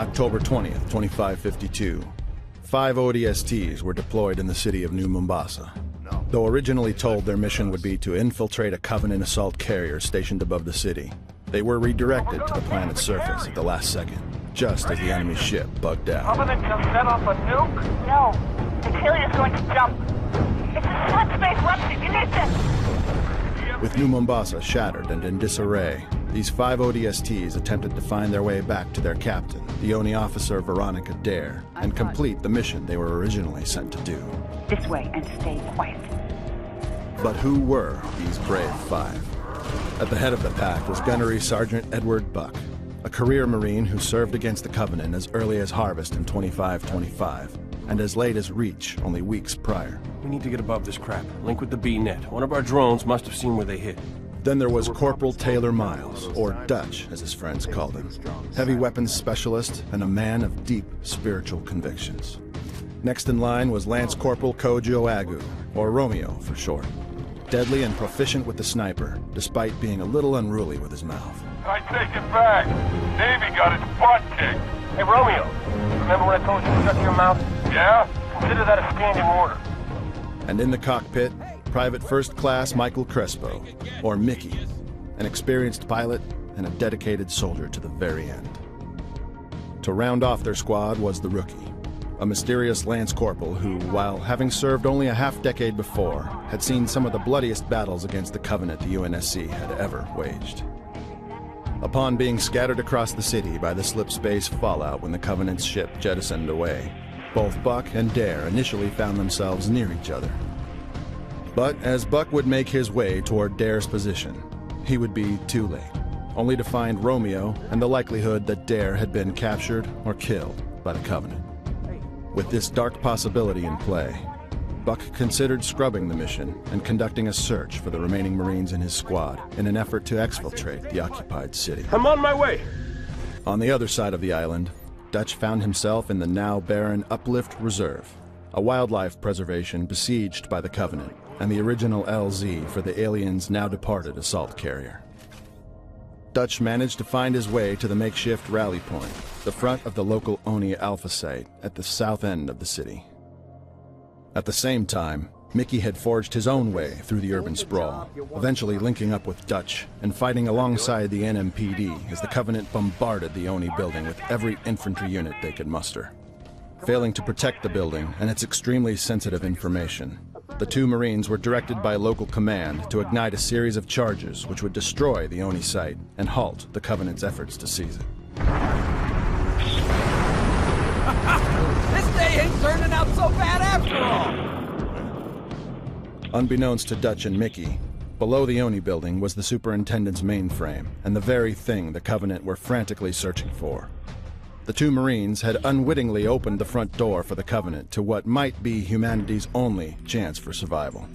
October 20th, 2552, 5 ODSTs were deployed in the city of New Mombasa. Though originally told their mission would be to infiltrate a Covenant assault carrier stationed above the city, they were redirected to the planet's surface at the last second, just as the enemy ship bugged out. Covenant just set off a nuke? No, the carrier's going to jump. It's a slip-space weapon, ignition! With New Mombasa shattered and in disarray, these 5 ODSTs attempted to find their way back to their captain, the ONI officer Veronica Dare, and complete the mission they were originally sent to do. This way, and stay quiet. But who were these brave 5? At the head of the pack was Gunnery Sergeant Edward Buck, a career Marine who served against the Covenant as early as Harvest in 2525, and as late as Reach only weeks prior. We need to get above this crap. Link with the B-net. One of our drones must have seen where they hit. Then there was Corporal Taylor Miles, or Dutch, as his friends called him. Heavy weapons specialist and a man of deep spiritual convictions. Next in line was Lance Corporal Kojo Agu, or Romeo for short. Deadly and proficient with the sniper, despite being a little unruly with his mouth. I take it back. Navy got its butt kicked. Hey, Romeo, remember when I told you to shut your mouth? Yeah? Consider that a standing order. And in the cockpit, Private First Class Michael Crespo, or Mickey, an experienced pilot and a dedicated soldier to the very end. To round off their squad was the rookie, a mysterious Lance Corporal who, while having served only a half-decade before, had seen some of the bloodiest battles against the Covenant the UNSC had ever waged. Upon being scattered across the city by the slip-space fallout when the Covenant's ship jettisoned away, both Buck and Dare initially found themselves near each other. But as Buck would make his way toward Dare's position, he would be too late, only to find Romeo and the likelihood that Dare had been captured or killed by the Covenant. With this dark possibility in play, Buck considered scrubbing the mission and conducting a search for the remaining Marines in his squad in an effort to exfiltrate the occupied city. I'm on my way! On the other side of the island, Dutch found himself in the now barren Uplift Reserve, a wildlife preservation besieged by the Covenant and the original LZ for the aliens' now departed assault carrier. Dutch managed to find his way to the makeshift rally point, the front of the local ONI Alpha site at the south end of the city. At the same time, Mickey had forged his own way through the urban sprawl, eventually linking up with Dutch and fighting alongside the NMPD as the Covenant bombarded the ONI building with every infantry unit they could muster. Failing to protect the building and its extremely sensitive information, the 2 Marines were directed by local command to ignite a series of charges which would destroy the ONI site and halt the Covenant's efforts to seize it. This day ain't turning out so bad after all! Unbeknownst to Dutch and Mickey, below the ONI building was the Superintendent's mainframe and the very thing the Covenant were frantically searching for. The 2 Marines had unwittingly opened the front door for the Covenant to what might be humanity's only chance for survival.